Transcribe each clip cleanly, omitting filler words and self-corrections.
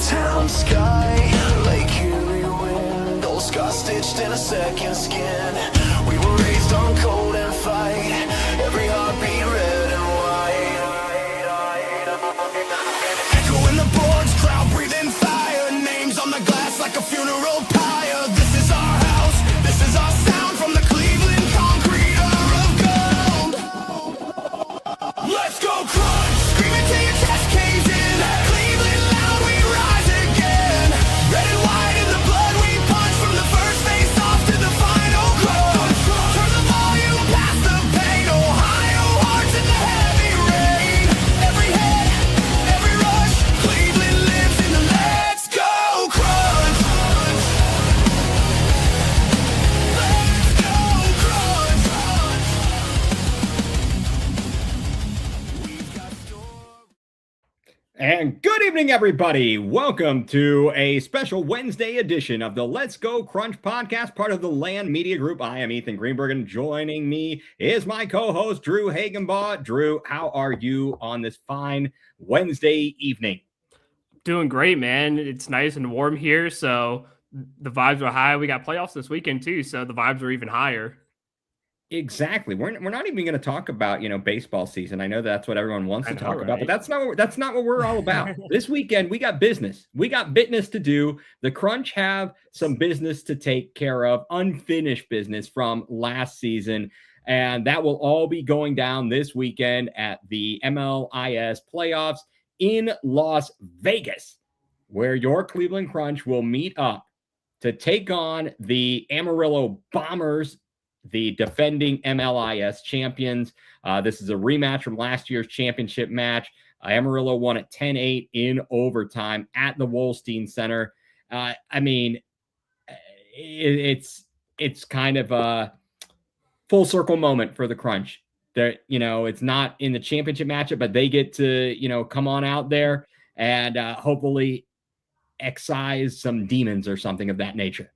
town sky, Lake Erie wind, old scars stitched in a second skin. We were raised on cold and fight, every heartbeat red and white. Echo in the boards, crowd breathing fire, names on the glass like a funeral pyre. This is our house, this is our sound, from the Cleveland concrete of gold. Let's go crunch, screaming till your chest caves in. Cleveland loud, we rise again. Red and white in the blood we punch, from the first face off to the final crunch. Turn the volume past the pain, Ohio hearts in the heavy rain. Every hit, every rush, Cleveland lives in the let's go crunch. Let's go crunch. We've got stories. And good evening, everybody. Welcome to a special Wednesday edition of the Let's Go Crunch podcast, part of the Land Media Group. I am Ethan Greenberg, and joining me is my co-host, Drew Hagenbaugh. Drew, how are you on this fine Wednesday evening? Doing great, man. It's nice and warm here, so the vibes are high. We got playoffs this weekend too, so the vibes are even higher. Exactly. We're not even going to talk about, baseball season. I know that's what everyone wants I to know, talk about, but right? that's not what we're all about. This weekend we got business. We got business to do. The Crunch have some business to take care of, unfinished business from last season, and that will all be going down this weekend at the MLIS playoffs in Las Vegas, where your Cleveland Crunch will meet up to take on the Amarillo Bombers, the defending MLIS champions. This is a rematch from last year's championship match. Amarillo won at 10-8 in overtime at the Wolstein Center. It's kind of a full circle moment for the Crunch. It's not in the championship matchup, but they get to, come on out there and hopefully excise some demons or something of that nature.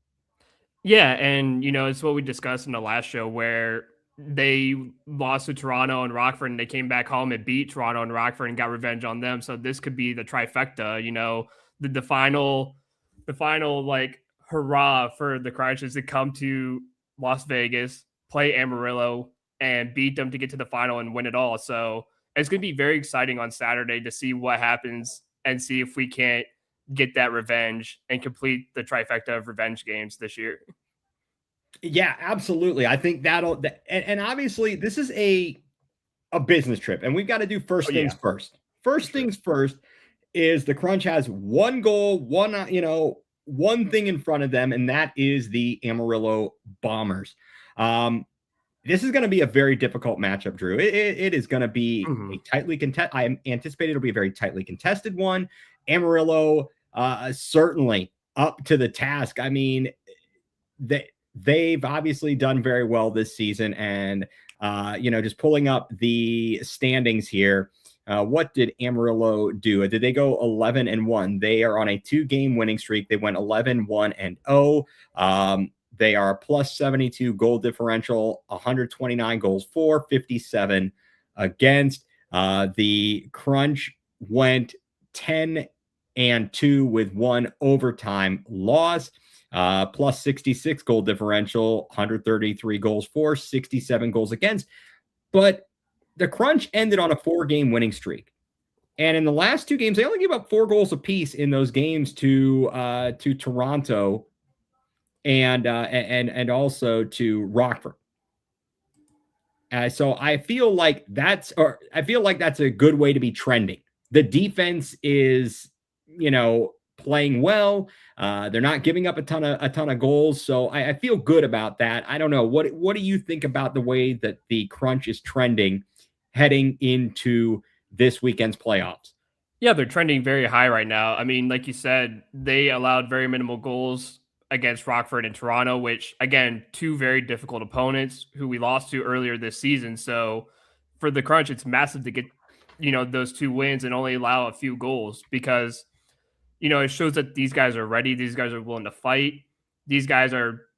Yeah, and it's what we discussed in the last show where they lost to Toronto and Rockford, and they came back home and beat Toronto and Rockford and got revenge on them. So this could be the trifecta. The final like hurrah for the Crunch is to come to Las Vegas, play Amarillo, and beat them to get to the final and win it all. So it's going to be very exciting on Saturday to see what happens and see if we can't get that revenge and complete the trifecta of revenge games this year. Yeah, absolutely. I think and obviously this is a business trip, and we've got to do first things first. First things first is the Crunch has one goal, one thing in front of them, and that is the Amarillo Bombers. This is going to be a very difficult matchup, Drew. It is going to be a tightly contested. I anticipate it'll be a very tightly contested one. Amarillo certainly up to the task. I mean, they've obviously done very well this season, and just pulling up the standings here. What did Amarillo do? Did they go 11-1? They are on a 2-game winning streak. They went 11-1-0. They are plus 72 goal differential, 129 goals for, 57 against. The Crunch went 10-2 with one overtime loss, plus 66 goal differential, 133 goals for, 67 goals against. But the Crunch ended on a 4-game winning streak. And in the last 2 games, they only gave up 4 goals apiece in those games to Toronto and also to Rockford. So I feel like that's a good way to be trending. The defense is, playing well. They're not giving up a ton of goals. So I feel good about that. I don't know. What do you think about the way that the Crunch is trending heading into this weekend's playoffs? Yeah, they're trending very high right now. I mean, like you said, they allowed very minimal goals against Rockford and Toronto, which, again, 2 very difficult opponents who we lost to earlier this season. So for the Crunch, it's massive to get, those 2 wins and only allow a few goals because, it shows that these guys are ready. These guys are willing to fight. These guys are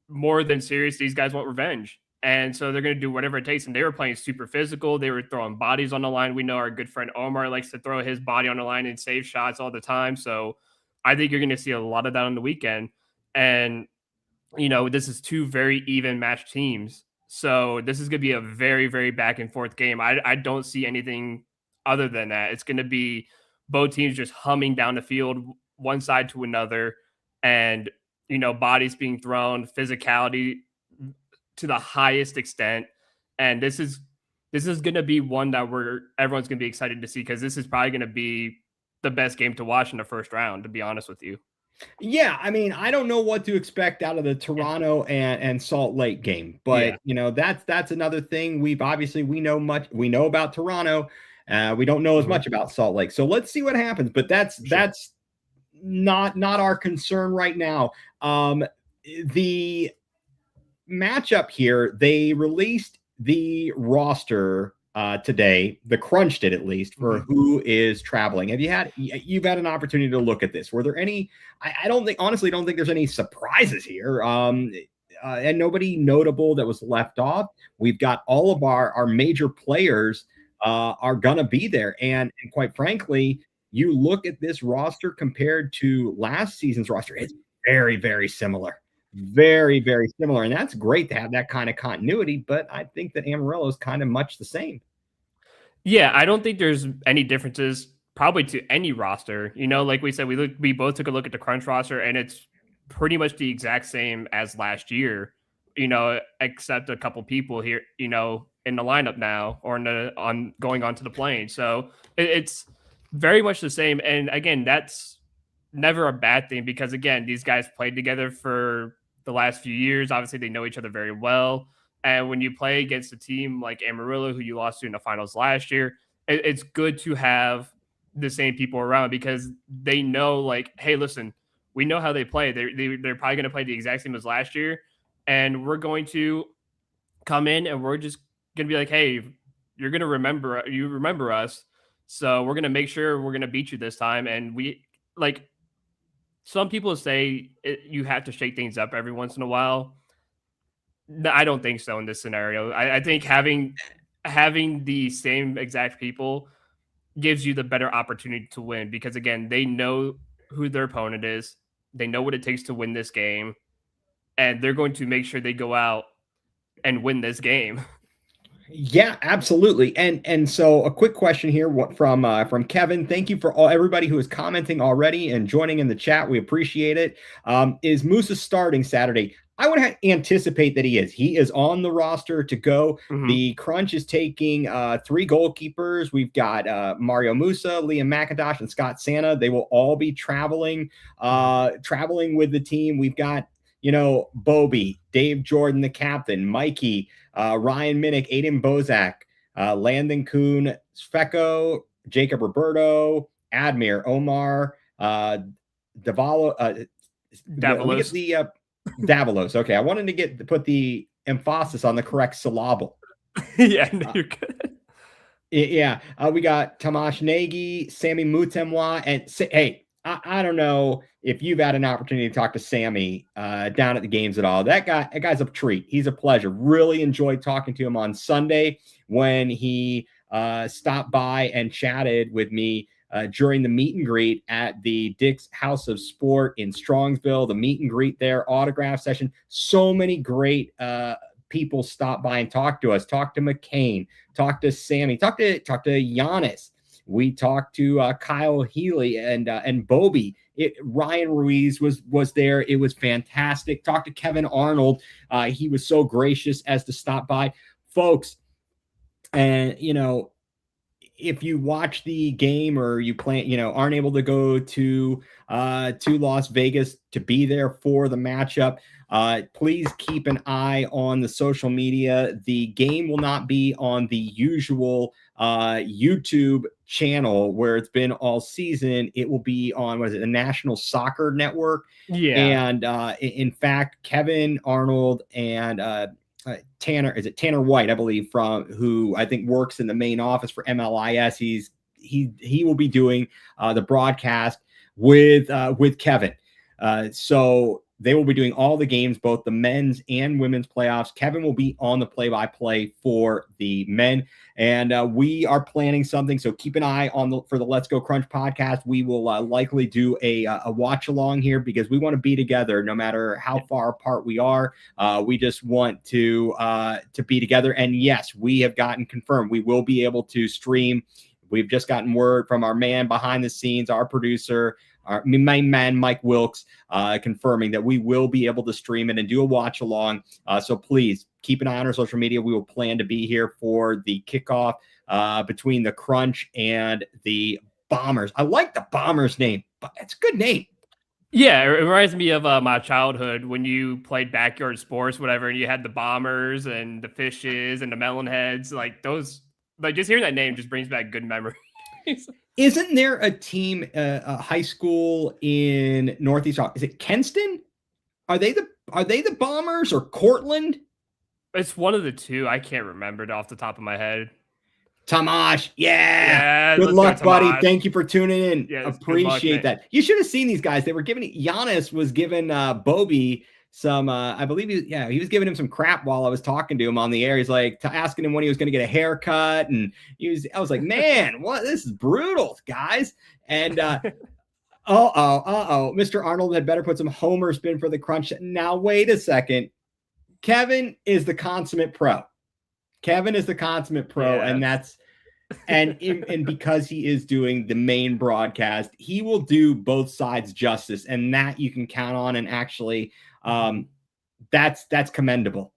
more than serious. These guys want revenge. And so they're going to do whatever it takes. And they were playing super physical. They were throwing bodies on the line. We know our good friend Omar likes to throw his body on the line and save shots all the time. So I think you're going to see a lot of that on the weekend. And, this is two very even matched teams. So this is going to be a very, very back and forth game. I don't see anything other than that. It's going to be both teams just humming down the field, one side to another, and, bodies being thrown, physicality to the highest extent. And this is going to be one that everyone's going to be excited to see, because this is probably going to be the best game to watch in the first round, to be honest with you. Yeah, I mean, I don't know what to expect out of the Toronto and Salt Lake game, but that's another thing. We know about Toronto. We don't know as much about Salt Lake. So let's see what happens. But that's not our concern right now. The matchup here, they released the roster today. The Crunch did, at least, for who is traveling. You've had an opportunity to look at this? Were there any? I honestly don't think there's any surprises here. And nobody notable that was left off. We've got all of our major players are gonna be there, and quite frankly, you look at this roster compared to last season's roster, it's very, very similar. Very, very similar. And that's great to have that kind of continuity. But I think that Amarillo is kind of much the same. Yeah, I don't think there's any differences probably to any roster. Like we said, we both took a look at the Crunch roster, and it's pretty much the exact same as last year, except a couple people here, in the lineup now, or going on to the plane. So it's very much the same. And again, that's never a bad thing, because again, these guys played together for the last few years. Obviously, they know each other very well. And when you play against a team like Amarillo, who you lost to in the finals last year, it's good to have the same people around, because they know, like, hey, listen, we know how they play. They're probably going to play the exact same as last year. And we're going to come in and we're just going to be like, hey, you're going to remember us. So we're going to make sure we're going to beat you this time. And some people say you have to shake things up every once in a while. I don't think so in this scenario. I think having the same exact people gives you the better opportunity to win, because again, they know who their opponent is. They know what it takes to win this game, and they're going to make sure they go out and win this game. Yeah, absolutely. And so a quick question here from Kevin. Thank you for everybody who is commenting already and joining in the chat. We appreciate it. Is Musa starting Saturday? I would anticipate that he is. He is on the roster to go. The Crunch is taking 3 goalkeepers. We've got Mario Musa, Liam McIntosh, and Scott Santa. They will all be traveling with the team. We've got, Bobby, Dave Jordan, the captain, Mikey, Ryan Minnick, Aiden Bozak, Landon Kuhn, Sveko, Jacob Roberto, Admir, Omar, Davalos. Davalos. Okay, I wanted to put the emphasis on the correct syllable. Yeah, no, you're good. Yeah, we got Tomasz Nagy, Sammy Mutemwa, and hey, I don't know if you've had an opportunity to talk to Sammy down at the games at all. That guy's a treat. He's a pleasure. Really enjoyed talking to him on Sunday when he stopped by and chatted with me during the meet and greet at the Dick's House of Sport in Strongsville. The meet and greet there, autograph session. So many great people stopped by and talked to us. Talked to McCain. Talked to Sammy. Talked to Giannis. We talked to Kyle Healy and Bobby. Ryan Ruiz was there. It was fantastic. Talked to Kevin Arnold. He was so gracious as to stop by, folks. And if you watch the game or you aren't able to go to Las Vegas to be there for the matchup, please keep an eye on the social media. The game will not be on the usual YouTube channel where it's been all season. It will be on, the National Soccer Network. Yeah. And in fact, Kevin Arnold and Tanner White, I believe, who I think works in the main office for MLIS. He will be doing the broadcast with Kevin. So They will be doing all the games, both the men's and women's playoffs. Kevin will be on the play-by-play for the men, and we are planning something. So keep an eye on for the Let's Go Crunch podcast. We will likely do a watch along here because we want to be together, no matter how far apart we are. We just want to be together. And yes, we have gotten confirmed we will be able to stream. We've just gotten word from our man behind the scenes, our producer, our main man, Mike Wilkes, confirming that we will be able to stream it and do a watch along. So please keep an eye on our social media. We will plan to be here for the kickoff between the Crunch and the Bombers. I like the Bombers name, but it's a good name. Yeah, it reminds me of my childhood when you played backyard sports, whatever, and you had the Bombers and the Fishes and the Melonheads. Like those, like just hearing that name just brings back good memories. Isn't there a team, a high school in Northeast? Is it Kenston? Are they the Bombers or Cortland? It's one of the two. I can't remember it off the top of my head. Tamash, yeah. Good let's luck, go, buddy. Tamash. Thank you for tuning in. Yeah, appreciate that. You should have seen these guys. They were giving Giannis was giving Bobby some. I believe he was giving him some crap while I was talking to him on the air. He's like asking him when he was going to get a haircut, and I was like, man, what? This is brutal, guys. And Mr. Arnold had better put some Homer spin for the Crunch. Now wait a second. Kevin is the consummate pro. Kevin is the consummate pro, Yeah. and that's and because he is doing the main broadcast, he will do both sides justice, and that you can count on. And actually, that's commendable.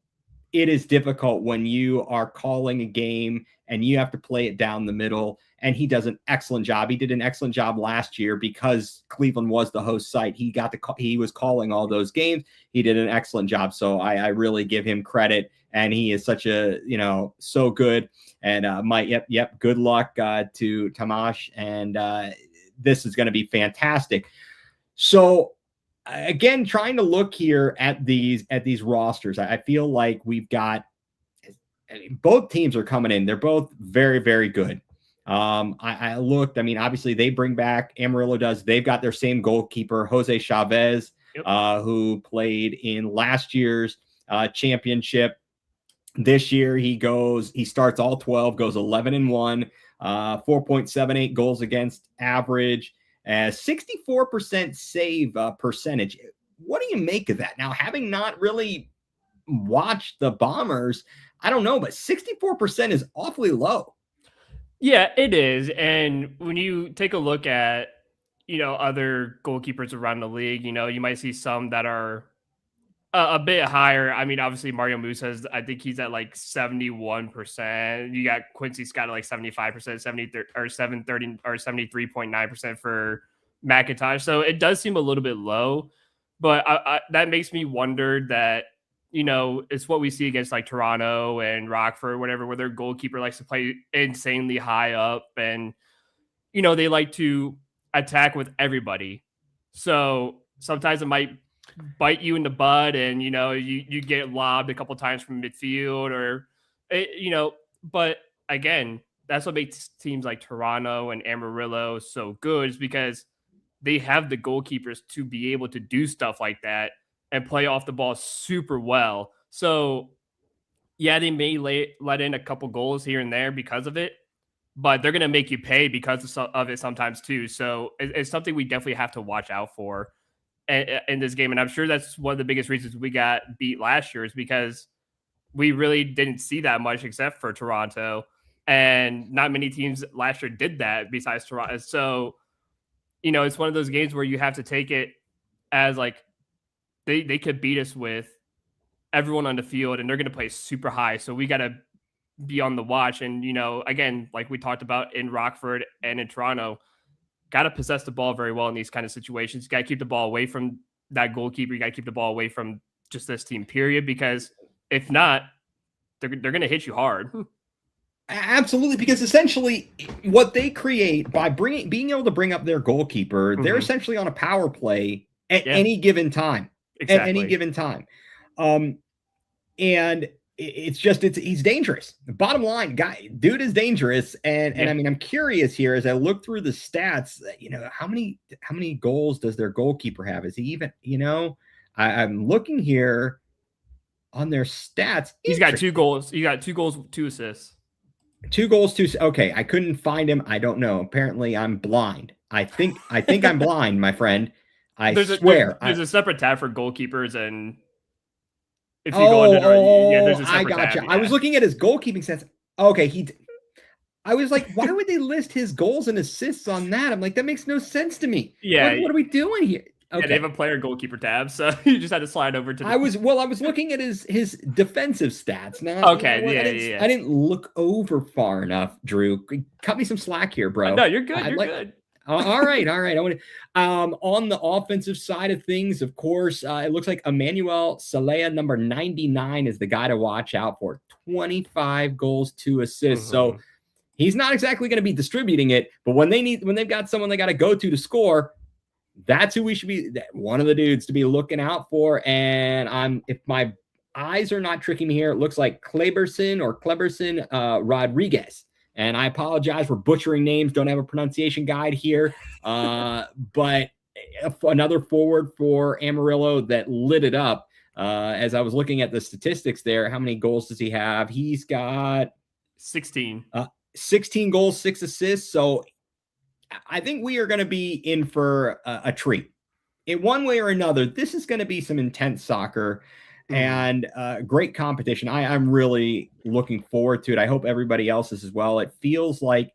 It is difficult when you are calling a game and you have to play it down the middle, and he does an excellent job. He did an excellent job last year because Cleveland was the host site. He was calling all those games. He did an excellent job. So I really give him credit. And he is such so good. And Mike, yep. Good luck to Tamash. And this is going to be fantastic. So again, trying to look here at these rosters, I feel like we've got both teams are coming in. They're both very, very good. I looked. I mean, obviously they bring back Amarillo does. They've got their same goalkeeper, Jose Chavez, who played in last year's championship. This year he starts all 12, goes 11-1, 4.78 goals against average, 64% save percentage. What do you make of that? Now, having not really watched the Bombers, I don't know, but 64% is awfully low. Yeah, it is. And when you take a look at, other goalkeepers around the league, you might see some that are a bit higher. I mean, obviously Mario Musa, I think he's at like 71%. You got Quincy Scott at like 75%, 70 or 730 or 73.9% for McIntosh. So it does seem a little bit low, but that makes me wonder that, it's what we see against like Toronto and Rockford, whatever, where their goalkeeper likes to play insanely high up and, they like to attack with everybody. So sometimes it might bite you in the butt and, you get lobbed a couple times from midfield or, but again, that's what makes teams like Toronto and Amarillo so good is because they have the goalkeepers to be able to do stuff like that and play off the ball super well. So yeah, they may let in a couple goals here and there because of it, but they're going to make you pay because of it sometimes too. So it's something we definitely have to watch out for in this game. And I'm sure that's one of the biggest reasons we got beat last year is because we really didn't see that much except for Toronto. And not many teams last year did that besides Toronto. So, it's one of those games where you have to take it as like they could beat us with everyone on the field and they're going to play super high. So we got to be on the watch. And, again, like we talked about in Rockford and in Toronto, got to possess the ball very well in these kind of situations. You got to keep the ball away from that goalkeeper. You got to keep the ball away from just this team, period, because if not, they're going to hit you hard. Absolutely, because essentially what they create by being able to bring up their goalkeeper, they're essentially on a power play at any given time. Exactly. At any given time. And he's dangerous. The bottom line, dude is dangerous. And I mean, I'm curious here as I look through the stats, how many goals does their goalkeeper have? Is he even, I'm looking here on their stats. He's got 2 goals. He got 2 goals, 2 assists. 2 goals, 2. Okay, I couldn't find him. I don't know. Apparently, I'm blind. I think I'm blind, my friend. I swear. There's a separate tab for goalkeepers, and if you go under, there's a separate I gotcha. tab. I was looking at his goalkeeping stats. Okay, I was like, why would they list his goals and assists on that? I'm like, that makes no sense to me. Yeah. What are we doing here? Okay. Yeah, they have a player goalkeeper tab, so you just had to slide over to. I was looking at his defensive stats. Okay, I didn't look over far enough. Drew, cut me some slack here, bro. No, you're good. You're good. All right. I want to. On the offensive side of things, of course, it looks like Emmanuel Salea, number 99, is the guy to watch out for. 25 goals, 2 assists. So he's not exactly going to be distributing it, but when they've got someone they got to go to score, that's who we should be. One of the dudes to be looking out for. And if my eyes are not tricking me here, it looks like Kleberson Rodriguez. And I apologize for butchering names. Don't have a pronunciation guide here. But another forward for Amarillo that lit it up. As I was looking at the statistics there, how many goals does he have? He's got 16. 16 goals, 6 assists. So I think we are going to be in for a treat. In one way or another, this is going to be some intense soccer and great competition. I'm really looking forward to it. I hope everybody else is as well. It feels like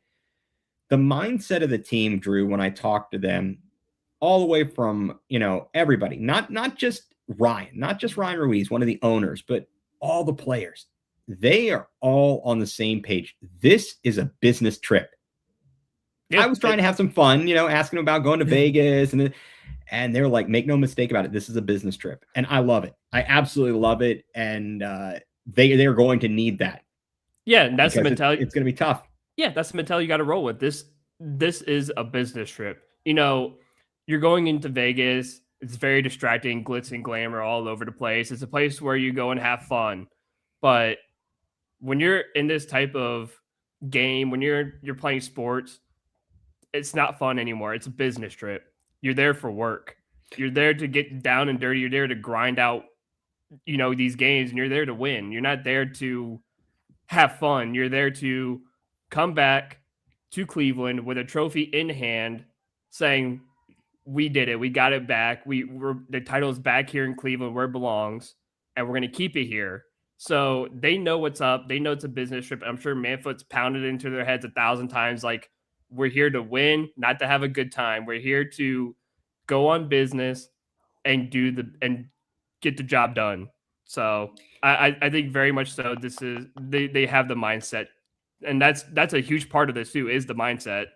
the mindset of the team, Drew, when I talk to them, all the way from, everybody, not just Ryan Ruiz, one of the owners, but all the players, they are all on the same page. This is a business trip. I was trying to have some fun, asking them about going to Vegas, and they're like, make no mistake about it, this is a business trip. And I love it. I absolutely love it. And they're going to need that. Yeah, and that's the mentality. It's going to be tough. Yeah, that's the mentality you got to roll with. This is a business trip. You're going into Vegas. It's very distracting, glitz and glamour all over the place. It's a place where you go and have fun. But when you're in this type of game, when you're playing sports, it's not fun anymore. It's a business trip. You're there for work. You're there to get down and dirty. You're there to grind out, these games, and you're there to win. You're not there to have fun. You're there to come back to Cleveland with a trophy in hand saying, we did it. We got it back. The title's back here in Cleveland where it belongs, and we're going to keep it here. So they know what's up. They know it's a business trip. I'm sure Manfoot's pounded into their heads 1,000 times, like, we're here to win, not to have a good time. We're here to go on business and get the job done. So I think very much so. This is they have the mindset, and that's a huge part of this too, is the mindset.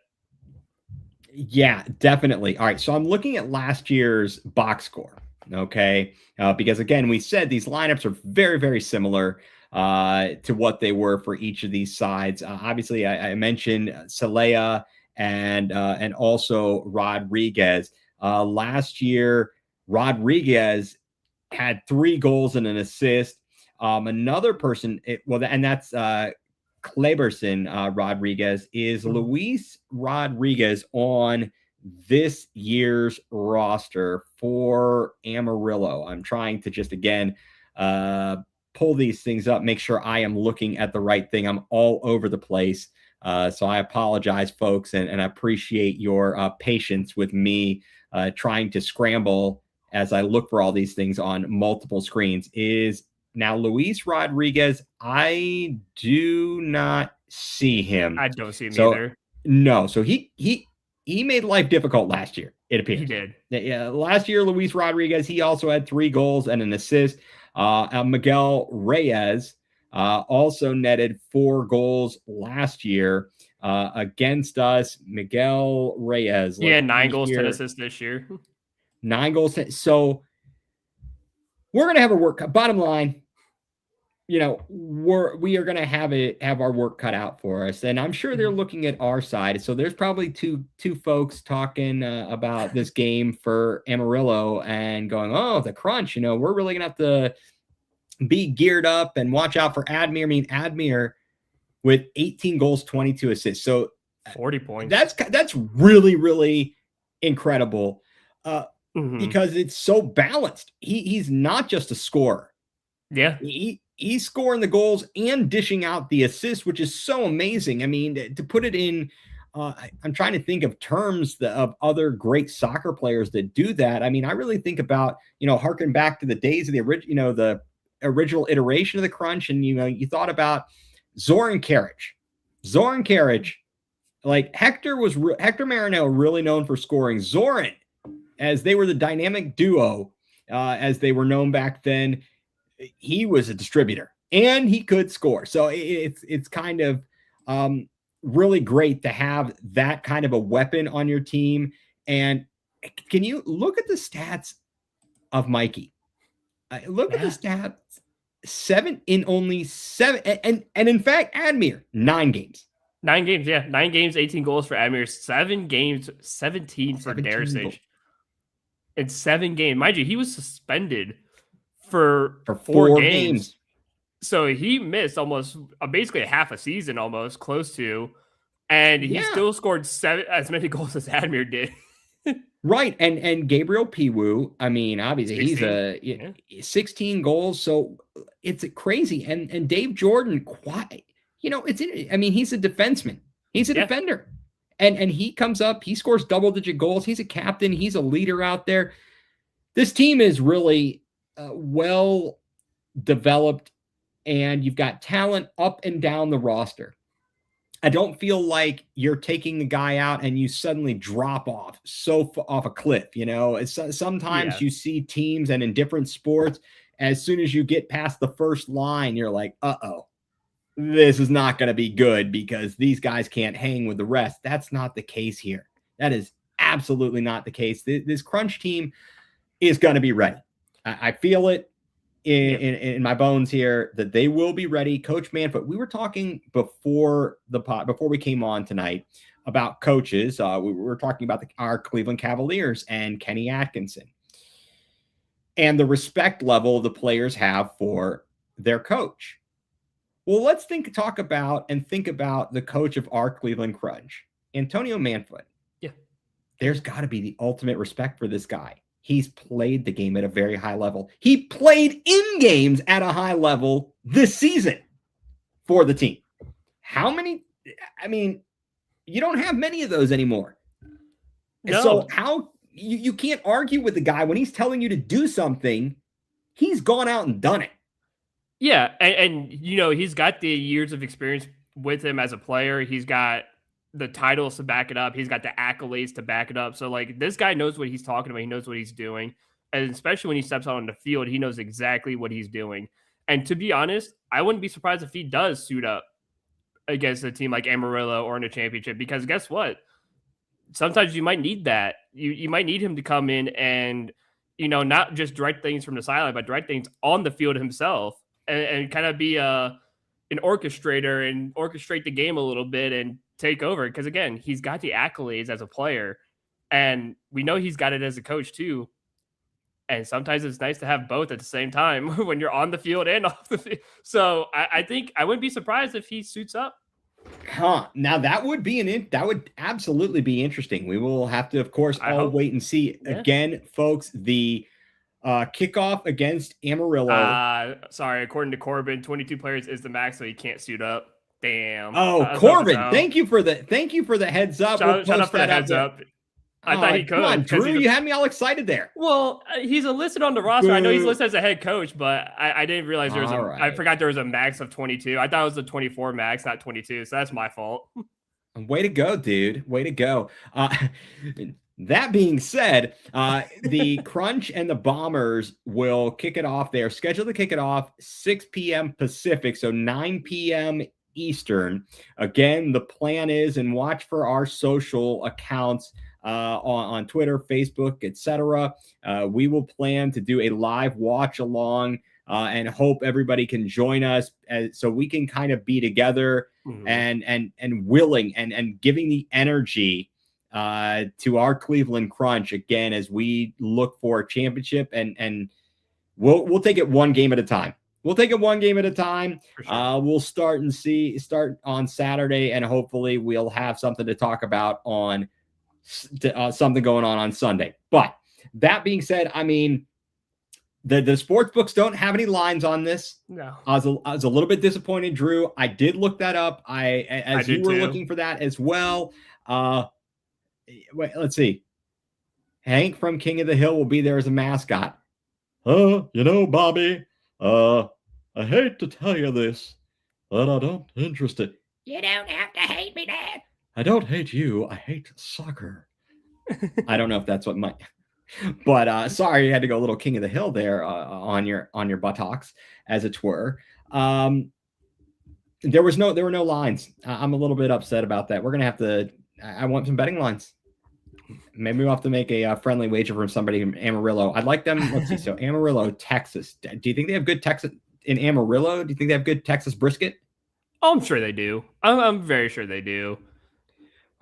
Yeah, definitely. All right, so I'm looking at last year's box score. Okay, because again, we said these lineups are very, very similar to what they were for each of these sides. Obviously, I mentioned Salea and also Rodriguez. Last year, Rodriguez had 3 goals and an assist. Another person, and that's Kleberson Rodriguez, is Luis Rodriguez on this year's roster for Amarillo. I'm trying to just, again, pull these things up, make sure I am looking at the right thing. I'm all over the place. So I apologize, folks, and I appreciate your patience with me trying to scramble as I look for all these things on multiple screens. Is now Luis Rodriguez. I do not see him. I don't see him either. No. So he made life difficult last year, it appears. He did. Yeah, last year, Luis Rodriguez, he also had 3 goals and an assist. Miguel Reyes also netted 4 goals last year against us. Miguel Reyes. Yeah, 9 goals, 10 assists this year. 9 goals. 10. So we're going to have a work. Bottom line, we are going to have our work cut out for us. And I'm sure they're looking at our side. So there's probably two folks talking about this game for Amarillo and going, oh, the crunch, we're really going to have to be geared up and watch out for Admir. I mean, Admir with 18 goals, 22 assists. So 40 points. That's really, really incredible. because it's so balanced. He's not just a scorer. Yeah. He's scoring the goals and dishing out the assists, which is so amazing. I mean, to put it in, I'm trying to think of terms of other great soccer players that do that. I mean, I really think about, harken back to the days of the original iteration of the Crunch. And, you thought about Zoran Karic, like Hector Marinello, really known for scoring. Zoran, as they were the dynamic duo, as they were known back then, he was a distributor and he could score. So it's kind of really great to have that kind of a weapon on your team. And can you look at the stats of Mikey? Look at the stats. 7 in only 7. And in fact, Admir, 9 games. 9 games, yeah. 9 games, 18 goals for Admir. 7 games, 17 for Darisic. In 7 games. Mind you, he was suspended for 4 games. So he missed almost basically a half a season, almost close to, and he still scored as many goals as Admir did. Right. And Gabriel Piwu, I mean, obviously 16. He's 16 goals. So it's crazy. And Dave Jordan, he's a defenseman. He's a defender. And he comes up, he scores double-digit goals. He's a captain. He's a leader out there. This team is really well developed, and you've got talent up and down the roster. I don't feel like you're taking the guy out and you suddenly drop off off a cliff. Sometimes you see teams, and in different sports, as soon as you get past the first line, you're like, uh-oh, this is not going to be good because these guys can't hang with the rest. That's not the case here. That is absolutely not the case. This Crunch team is going to be ready. I feel it in my bones here that they will be ready. Coach Manfred, we were talking before we came on tonight about coaches. We were talking about our Cleveland Cavaliers and Kenny Atkinson and the respect level the players have for their coach. Well, let's think about the coach of our Cleveland Crunch, Antonio Manfred. Yeah. There's got to be the ultimate respect for this guy. He's played the game at a very high level. He played in games at a high level this season for the team. How many? I mean, you don't have many of those anymore. No. So how you can't argue with the guy when he's telling you to do something. He's gone out and done it. Yeah, and he's got the years of experience with him as a player. He's got the titles to back it up. He's got the accolades to back it up. So this guy knows what he's talking about. He knows what he's doing. And especially when he steps out on the field, he knows exactly what he's doing. And to be honest, I wouldn't be surprised if he does suit up against a team like Amarillo or in a championship, because guess what? Sometimes you might need that. You might need him to come in and, not just direct things from the sideline, but direct things on the field himself and kind of be an orchestrator and orchestrate the game a little bit and take over, because again, he's got the accolades as a player, and we know he's got it as a coach too. And sometimes it's nice to have both at the same time when you're on the field and off the field. So I think I wouldn't be surprised if he suits up. Now that would absolutely be interesting. We will have to, of course, wait and see. Again, folks, the kickoff against Amarillo. Sorry, according to Corbin, 22 players is the max, so he can't suit up. Damn. Oh, Corbin, thank you for the heads up. Shut up for the heads up. I thought he could. Come on, Drew, you had me all excited there. Well, he's listed on the roster. I know he's listed as a head coach, but I didn't realize there was I forgot there was a max of 22. I thought it was a 24 max, not 22. So that's my fault. Way to go, dude. Way to go. That being said, the Crunch and the Bombers will kick it off. They are scheduled to kick it off 6 p.m. Pacific, so 9 p.m. Eastern. Again, the plan is, and watch for our social accounts on Twitter, Facebook, etc. We will plan to do a live watch along and hope everybody can join us so we can kind of be together and willing and giving the energy to our Cleveland Crunch again as we look for a championship, and we'll take it one game at a time. We'll take it one game at a time. Sure. We'll start on Saturday, and hopefully we'll have something to talk about on something going on Sunday. But That being said, I mean, the sports books don't have any lines on this. No. I was a little bit disappointed, Drew. I did look that up. As you were looking for that as well. Wait, let's see. Hank from King of the Hill will be there as a mascot. Bobby, I hate to tell you this, but I don't interested. You don't have to hate me, Dad. I don't hate you. I hate soccer. I don't know if that's what my, but sorry, you had to go a little King of the Hill there on your buttocks, as it were. There were no lines. I'm a little bit upset about that. We're gonna have to. I want some betting lines. Maybe we'll have to make a friendly wager from somebody in Amarillo. I'd like them. Let's see. So Amarillo, Texas. Do you think they have good Texas in Amarillo? Do you think they have good Texas brisket? Oh, I'm sure they do. I'm very sure they do.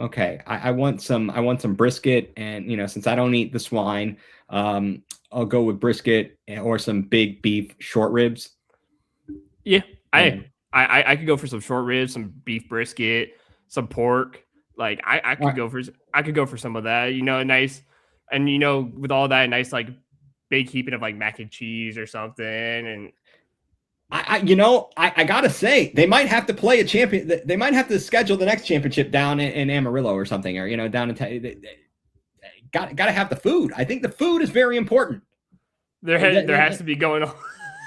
Okay, I want some brisket, and since I don't eat the swine, I'll go with brisket or some big beef short ribs. Yeah, I could go for some short ribs, some beef brisket, some pork. Like I could go for some of that. Nice, and with all that, nice like big heaping of like mac and cheese or something. And I gotta say, they might have to play a champion. They might have to schedule the next championship down in Amarillo or something, or down in. Gotta have the food. I think the food is very important. There has to be going on.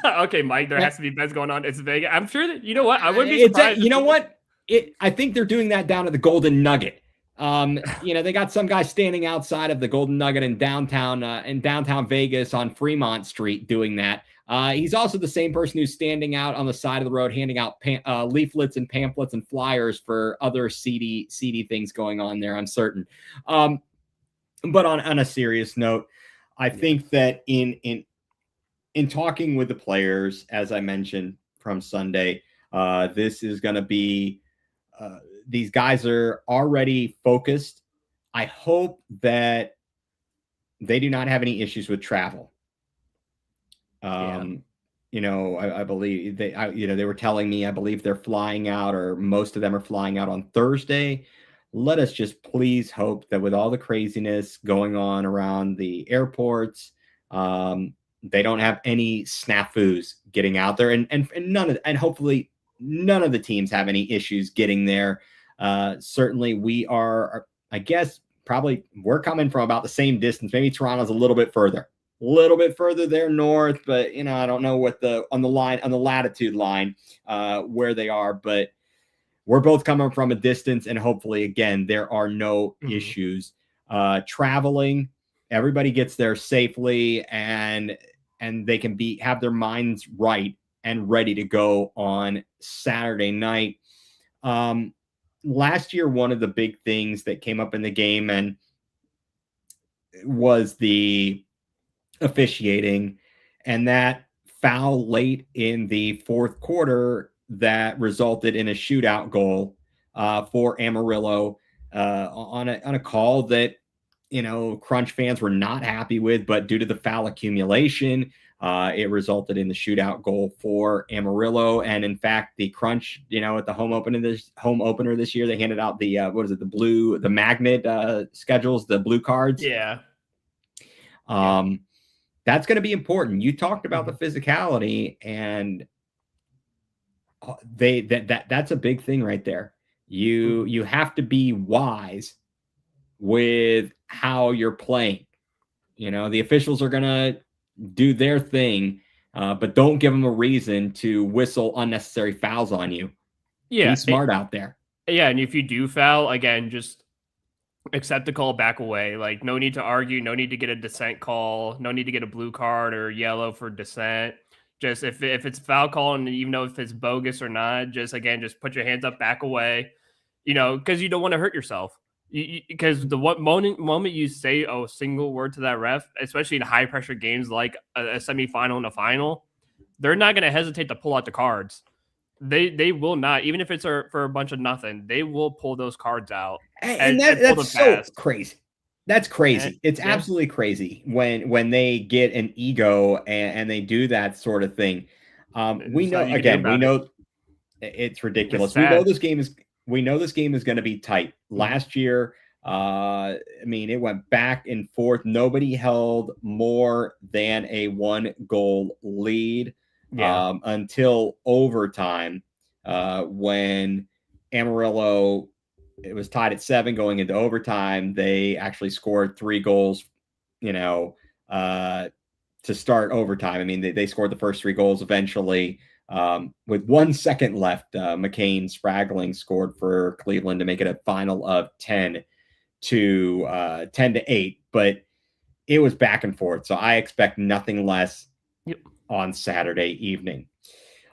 Okay, Mike, there has to be bets going on. It's Vegas. I'm sure that I wouldn't be surprised. I think they're doing that down at the Golden Nugget. They got some guy standing outside of the Golden Nugget in downtown Vegas on Fremont Street doing that. He's also the same person who's standing out on the side of the road handing out leaflets and pamphlets and flyers for other seedy things going on there, I'm certain. But on a serious note, I think that in talking with the players, as I mentioned from Sunday, this is going to be these guys are already focused. I hope that they do not have any issues with travel. I believe they were telling me, I believe they're flying out, or most of them are flying out on Thursday. Let us just please hope that with all the craziness going on around the airports, they don't have any snafus getting out there, and hopefully none of the teams have any issues getting there. Certainly we are, I guess, probably we're coming from about the same distance. Maybe Toronto's a little bit further there north, but I don't know what on the latitude line where they are, but we're both coming from a distance, and hopefully again there are no issues traveling. Everybody gets there safely, and they can have their minds right and ready to go on Saturday night. Last year, one of the big things that came up in the game and was the officiating, and that foul late in the fourth quarter that resulted in a shootout goal for Amarillo on a call that Crunch fans were not happy with, but due to the foul accumulation, it resulted in the shootout goal for Amarillo. And in fact, the Crunch, at the home opener this year, they handed out the the magnet schedules, the blue cards. Yeah. That's going to be important. You talked about the physicality, and that's a big thing right there. You have to be wise with how you're playing. The officials are going to do their thing, but don't give them a reason to whistle unnecessary fouls on you. Yeah. Be smart out there. Yeah. And if you do foul, again, just accept the call, back away. Like, no need to argue, no need to get a dissent call, no need to get a blue card or yellow for dissent. Just if it's a foul call, and even though if it's bogus or not, just put your hands up, back away, because you don't want to hurt yourself. Because the moment you say a single word to that ref, especially in high pressure games like a semifinal and a final, they're not going to hesitate to pull out the cards. They will not, even if it's for a bunch of nothing, they will pull those cards out. And that's so crazy. That's crazy. It's absolutely crazy when they get an ego and they do that sort of thing. We know it's ridiculous. We know this game is going to be tight. Last year, I mean, it went back and forth. Nobody held more than a 1-goal lead until overtime, when Amarillo, it was tied at 7 going into overtime. They actually scored 3 goals, to start overtime. I mean, they scored the first 3 goals eventually. With 1 second left, McCain Spragling scored for Cleveland to make it a final of 10 to 8, but it was back and forth. So I expect nothing less on Saturday evening.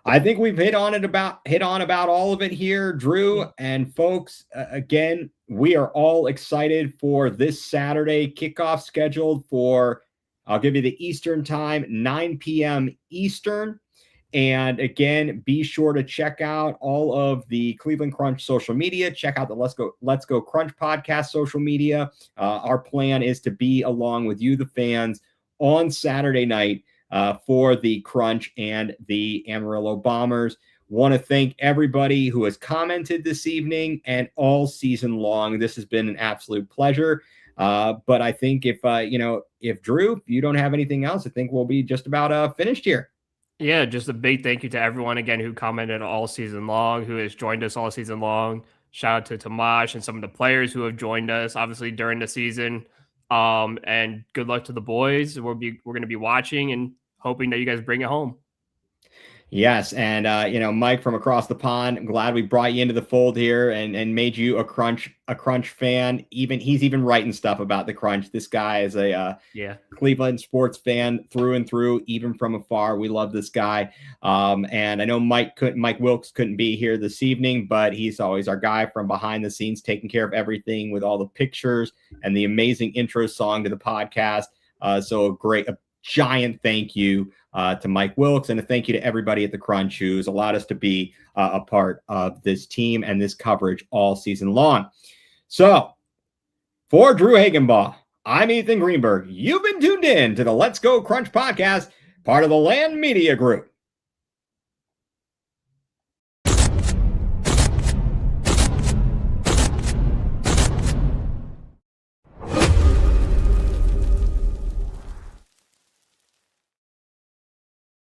I think we've hit on about all of it here, Drew and folks. Again, we are all excited for this Saturday kickoff scheduled for, I'll give you the Eastern time, 9 p.m. Eastern. And again, be sure to check out all of the Cleveland Crunch social media. Check out the Let's Go Crunch podcast social media. Our plan is to be along with you, the fans, on Saturday night for the Crunch and the Amarillo Bombers. Want to thank everybody who has commented this evening and all season long. This has been an absolute pleasure. But I think if Drew, if you don't have anything else, I think we'll be just about finished here. Yeah, just a big thank you to everyone again who commented all season long, who has joined us all season long. Shout out to Tomash and some of the players who have joined us, obviously during the season. And good luck to the boys. We're going to be watching and hoping that you guys bring it home. Yes, and Mike from across the pond, I'm glad we brought you into the fold here and made you a Crunch fan. He's even writing stuff about the Crunch. This guy is a Cleveland sports fan through and through, even from afar. We love this guy. And I know Mike Wilkes couldn't be here this evening, but he's always our guy from behind the scenes, taking care of everything with all the pictures and the amazing intro song to the podcast. So a giant thank you to Mike Wilkes, and a thank you to everybody at the Crunch who's allowed us to be a part of this team and this coverage all season long. So for Drew Hagenbaugh, I'm Ethan Greenberg. You've been tuned in to the Let's Go Crunch podcast, part of the Land Media Group.